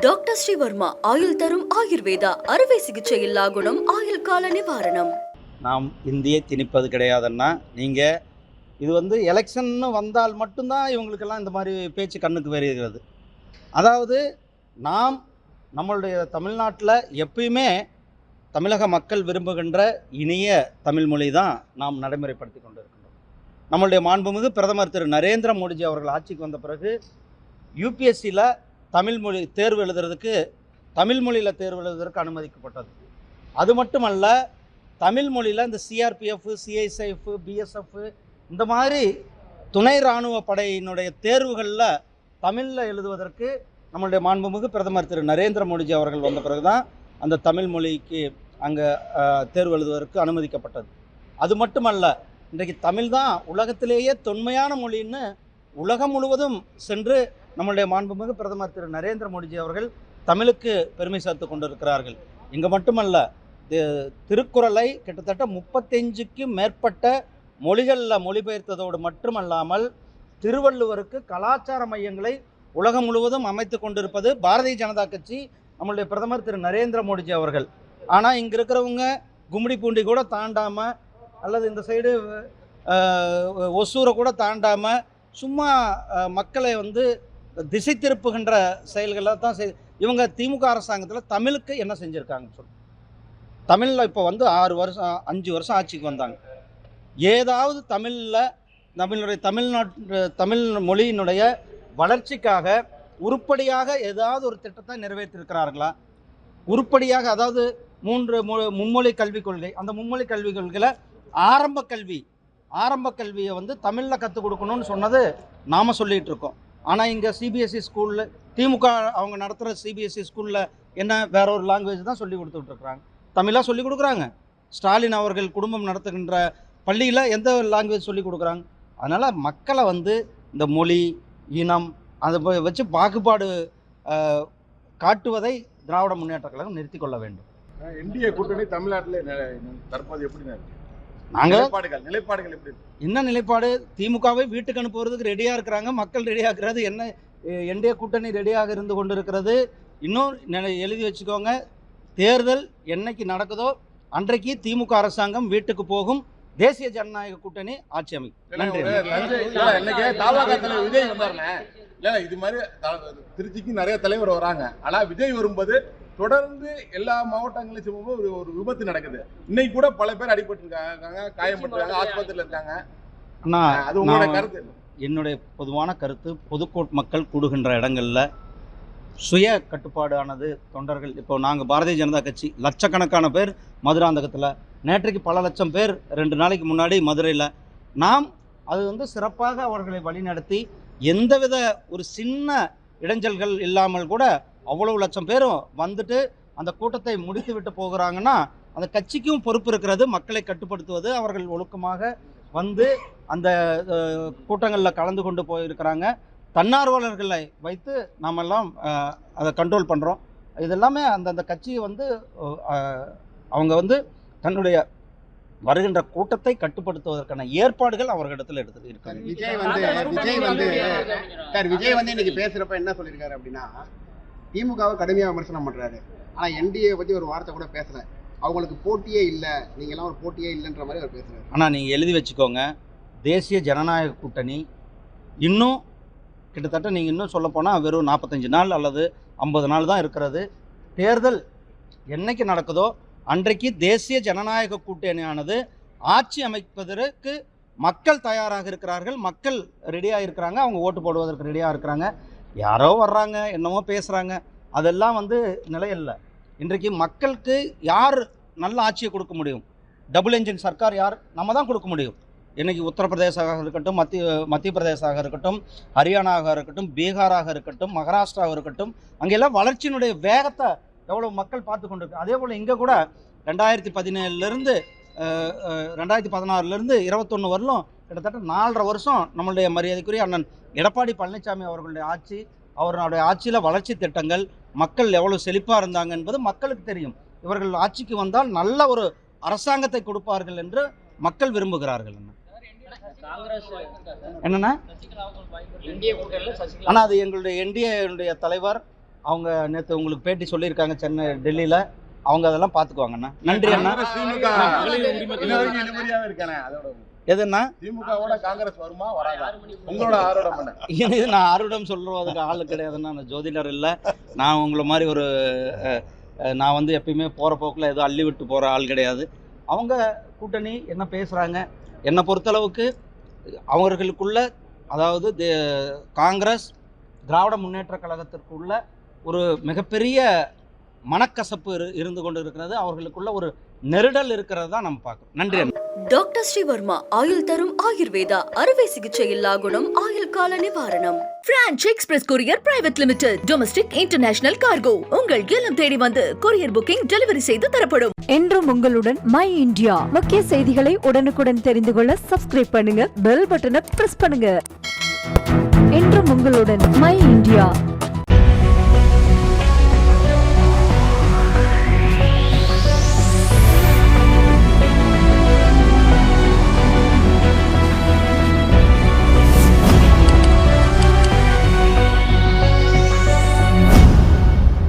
Doctor Sreevarma ஆயுள் தரும் ஆயுர்வேதா அறுவை சிகிச்சையில்லா குணம் ஆயுள் கால நிவாரணம். நாம் இந்தியை திணிப்பது கிடையாதுன்னா, நீங்கள் இது எலெக்ஷன்னு வந்தால் மட்டும்தான் இவங்களுக்கெல்லாம் இந்த மாதிரி பேச்சு கண்ணுக்கு வருகிறது. அதாவது நாம் நம்மளுடைய தமிழ்நாட்டில் எப்பயுமே தமிழக மக்கள் விரும்புகின்ற இனிய தமிழ் மொழி தான் நாம் நடைமுறைப்படுத்தி கொண்டு இருக்கின்றோம். நம்மளுடைய மாண்புமிகு பிரதமர் திரு நரேந்திர மோடிஜி அவர்கள் ஆட்சிக்கு வந்த பிறகு யூபிஎஸ்சியில் தமிழ் மொழி தேர்வு எழுதுறதுக்கு தமிழ் மொழியில் தேர்வு எழுதுறதுக்கு அனுமதிக்கப்பட்டது. அது மட்டுமல்ல, தமிழ் மொழியில் இந்த சிஆர்பிஎஃப், சிஐஎஸ்எஃப், பிஎஸ்எஃப் இந்த மாதிரி துணை இராணுவ படையினுடைய தேர்வுகளில் தமிழில் எழுதுவதற்கு நம்மளுடைய மாண்புமிகு பிரதமர் திரு நரேந்திர மோடிஜி அவர்கள் வந்த பிறகு தான் அந்த தமிழ் மொழிக்கு அங்கே தேர்வு எழுதுவதற்கு அனுமதிக்கப்பட்டது. அது மட்டுமல்ல, இன்றைக்கு தமிழ் தான் உலகத்திலேயே தொன்மையான மொழின்னு உலகம் முழுவதும் சென்று நம்மளுடைய மாண்புமிகு பிரதமர் திரு நரேந்திர மோடிஜி அவர்கள் தமிழுக்கு பெருமை சேர்த்து கொண்டிருக்கிறார்கள். இங்கே மட்டுமல்ல, திருக்குறளை கிட்டத்தட்ட 35க்கு மேற்பட்ட மொழிகளில் மொழிபெயர்த்ததோடு மட்டுமல்லாமல் திருவள்ளுவருக்கு கலாச்சார மையங்களை உலகம் முழுவதும் அமைத்து கொண்டிருப்பது பாரதிய ஜனதா கட்சி, நம்மளுடைய பிரதமர் திரு நரேந்திர மோடிஜி அவர்கள். ஆனால் இங்கே இருக்கிறவங்க கும்மிடி பூண்டி கூட தாண்டாமல், அல்லது இந்த சைடு ஒசூரை கூட தாண்டாமல் சும்மா மக்களை திசை திருப்புகின்ற செயல்களை தான் இவங்க திமுக அரசாங்கத்தில் தமிழுக்கு என்ன செஞ்சுருக்காங்கன்னு சொல்லி தமிழில் இப்போ 6 வருஷம் 5 வருஷம் ஆட்சிக்கு வந்தாங்க. ஏதாவது தமிழுடைய தமிழ் மொழியினுடைய வளர்ச்சிக்காக உருப்படியாக ஏதாவது ஒரு திட்டத்தை நிறைவேற்றிருக்கிறார்களா? உருப்படியாக, அதாவது 3 மும்மொழி கல்விக் கொள்கை, அந்த மும்மொழி கல்விக் கொள்கையில் ஆரம்ப கல்வியை தமிழில் கற்றுக் கொடுக்கணும்னு சொன்னது நாம் சொல்லிகிட்டு இருக்கோம். ஆனால் இங்கே சிபிஎஸ்சி ஸ்கூலில் திமுக அவங்க நடத்துகிற சிபிஎஸ்சி ஸ்கூலில் என்ன வேற ஒரு லாங்குவேஜ் தான் சொல்லி கொடுத்துட்ருக்குறாங்க, தமிழாக சொல்லி கொடுக்குறாங்க. ஸ்டாலின் அவர்கள் குடும்பம் நடத்துகின்ற பள்ளியில் எந்த லாங்குவேஜ் சொல்லி கொடுக்குறாங்க? அதனால் மக்களை இந்த மொழி, இனம் அதை வச்சு பாகுபாடு காட்டுவதை திராவிட முன்னேற்ற கழகம் நிறுத்தி கொள்ள வேண்டும். என்டிஏ கூட்டணி தமிழ்நாட்டில் தற்போது எப்படி நாங்கள் நிலைப்பாடுகள் எப்படி என்ன நிலைப்பாடு? திமுகவை வீட்டுக்கு அனுப்புவதற்கு ரெடியாக இருக்கிறாங்க, மக்கள் ரெடியாக இருக்கிறது. என்ன என்டிஏ கூட்டணி ரெடியாக இருந்து கொண்டு இருக்கிறது. இன்னும் எழுதி வச்சுக்கோங்க, தேர்தல் என்னைக்கு நடக்குதோ அன்றைக்கு திமுக அரசாங்கம் வீட்டுக்கு போகும், தேசிய ஜனநாயக கூட்டணி ஆட்சி அமைக்கும். நன்றி. விஜய் வந்தாருல, இது மாதிரி திருச்சிக்கு நிறைய தலைவர் வராங்க. ஆனா விஜய் வரும்போது தொடர்ந்து எல்லா மாவட்டங்களையும் ஒரு விபத்து நடக்குது. இன்னைக்கு கூட பல பேர் அடிபட்டு இருக்காங்க, காயப்பட்டிருக்காங்க, ஆஸ்பத்திரியில் இருக்காங்க. அது உங்களோட கருத்து? என்னுடைய பொதுவான கருத்து, பொதுக்கோட் மக்கள் கூடுகின்ற இடங்களில் சுய கட்டுப்பாடானது தொண்டர்கள். இப்போ நாங்கள் பாரதிய ஜனதா கட்சி லட்சக்கணக்கான பேர் மதுராந்தகத்தில், நேற்றைக்கு பல லட்சம் பேர் 2 நாளைக்கு முன்னாடி மதுரையில். நாம் அது சிறப்பாக அவர்களை வழிநடத்தி எந்தவித ஒரு சின்ன இடைஞ்சல்கள் இல்லாமல் கூட அவ்வளவு லட்சம் பேரும் வந்துட்டு அந்த கூட்டத்தை முடித்து விட்டு போகிறாங்கன்னா அந்த கட்சிக்கும் பொறுப்பு இருக்கிறது. மக்களை கட்டுப்படுத்துவது, அவர்கள் ஒழுக்கமாக அந்த கூட்டங்களில் கலந்து கொண்டு போயிருக்கிறாங்க. தன்னார்வலர்களை வைத்து நாமெல்லாம் அதை கண்ட்ரோல் பண்ணுறோம். இதெல்லாமே அந்த கட்சியை அவங்க தன்னுடைய வருகின்ற கூட்டத்தை கட்டுப்படுத்துவதற்கான ஏற்பாடுகள் அவர்களிடத்தில் எடுத்து இருக்காங்க. விஜய் இன்னைக்கு பேசுறப்ப என்ன சொல்லியிருக்காரு அப்படின்னா, திமுகவை கடுமையாக விமர்சனம் பண்றாரு. ஆனா என்டிஏ பத்தி ஒரு வார்த்தை கூட பேசல. அவங்களுக்கு போட்டியே இல்லை, நீங்களாம் ஒரு போட்டியே இல்லைன்ற மாதிரி அவர் பேசுறாரு. ஆனால் நீங்கள் எழுதி வச்சுக்கோங்க, தேசிய ஜனநாயக கூட்டணி இன்னும் கிட்டத்தட்ட நீங்கள் இன்னும் சொல்லப்போனால் வெறும் 45 நாள் அல்லது 50 நாள் தான் இருக்கிறது. தேர்தல் என்னைக்கு நடக்குதோ அன்றைக்கு தேசிய ஜனநாயக கூட்டணியானது ஆட்சி அமைப்பதற்கு மக்கள் தயாராக இருக்கிறார்கள், மக்கள் ரெடியாக இருக்கிறாங்க, அவங்க ஓட்டு போடுவதற்கு ரெடியாக இருக்கிறாங்க. யாரோ வர்றாங்க, என்னமோ பேசுகிறாங்க, அதெல்லாம் நிலையில்லை. இன்றைக்கு மக்களுக்கு யார் நல்ல ஆட்சியை கொடுக்க முடியும்? டபுள் என்ஜின் சர்க்கார் யார்? நம்ம தான் கொடுக்க முடியும். இன்றைக்கி உத்தரப்பிரதேசாக இருக்கட்டும், மத்திய பிரதேசாக இருக்கட்டும், ஹரியானாவாக இருக்கட்டும், பீகாராக இருக்கட்டும், மகாராஷ்டிராவாக இருக்கட்டும், அங்கெல்லாம் வளர்ச்சியினுடைய வேகத்தை எவ்வளோ மக்கள் பார்த்து கொண்டு இருக்கு. அதே போல் இங்கே கூட 2017 2016 21 வரலும் கிட்டத்தட்ட 4.5 வருஷம் நம்மளுடைய மரியாதைக்குரிய அண்ணன் எடப்பாடி பழனிசாமி அவர்களுடைய ஆட்சி, அவர்களுடைய ஆட்சியில் வளர்ச்சி திட்டங்கள், மக்கள் எவ்வளோ செழிப்பாக இருந்தாங்க என்பது மக்களுக்கு தெரியும். இவர்கள் ஆட்சிக்கு வந்தால் நல்ல ஒரு அரசாங்கத்தை கொடுப்பார்கள் என்று மக்கள் விரும்புகிறார்கள். என்னன்னா, ஆனால் அது எங்களுடைய என்டிஏ தலைவர் அவங்க நேற்று உங்களுக்கு பேட்டி சொல்லியிருக்காங்க சென்னை டெல்லியில், அவங்க அதெல்லாம் பார்த்துக்குவாங்கண்ணா. நன்றி அண்ணா. திமுக இன்ன வரைக்கும் இழுபறியாவே இருக்கானே, அதோட எதுண்ணா? திமுகவோட காங்கிரஸ் வருமா வராதா? உங்களோட ஆரோடம் என்ன? இது நான் ஆருடம் சொல்கிறதுக்கு ஆள் கிடையாதுன்னா, நான் ஜோதிடர் இல்லை. நான் உங்களை மாதிரி ஒரு நான் வந்து எப்பயுமே போகிற போக்கில் எதுவும் அள்ளி விட்டு போகிற ஆள் கிடையாது. அவங்க கூட்டணி என்ன பேசுகிறாங்க, என்னை பொறுத்தளவுக்கு அவர்களுக்குள்ள, அதாவது காங்கிரஸ் திராவிட முன்னேற்ற கழகத்திற்குள்ள ஒரு மிகப்பெரிய மனக்கசப்பு இருந்து கொண்டு இருக்கிறது. அவர்களுக்குள்ள ஒரு நெருடல் இருக்கிறது தான் நம்ம பார்க்கணும். நன்றி. டாக்டர் ஸ்ரீவர்மா ஆயுள் தரும் ஆயுர்வேதா அறுவை சிகிச்சை இல்லா குணம் ஆயுள் கால நிவாரணம். Branch express courier private limited. Domestic international cargo. உங்கள் இல்லம் தேடி வந்து கொரியர் புக்கிங் டெலிவரி செய்து தரப்படும். என்றும் உங்களுடன் மை இந்தியா. முக்கிய செய்திகளை உடனுக்குடன் தெரிந்து கொள்ள சப்ஸ்கிரைப் பண்ணுங்க, பெல் பட்டனை பிரஸ் பண்ணுங்க. என்றும் உங்களுடன் மை இந்தியா.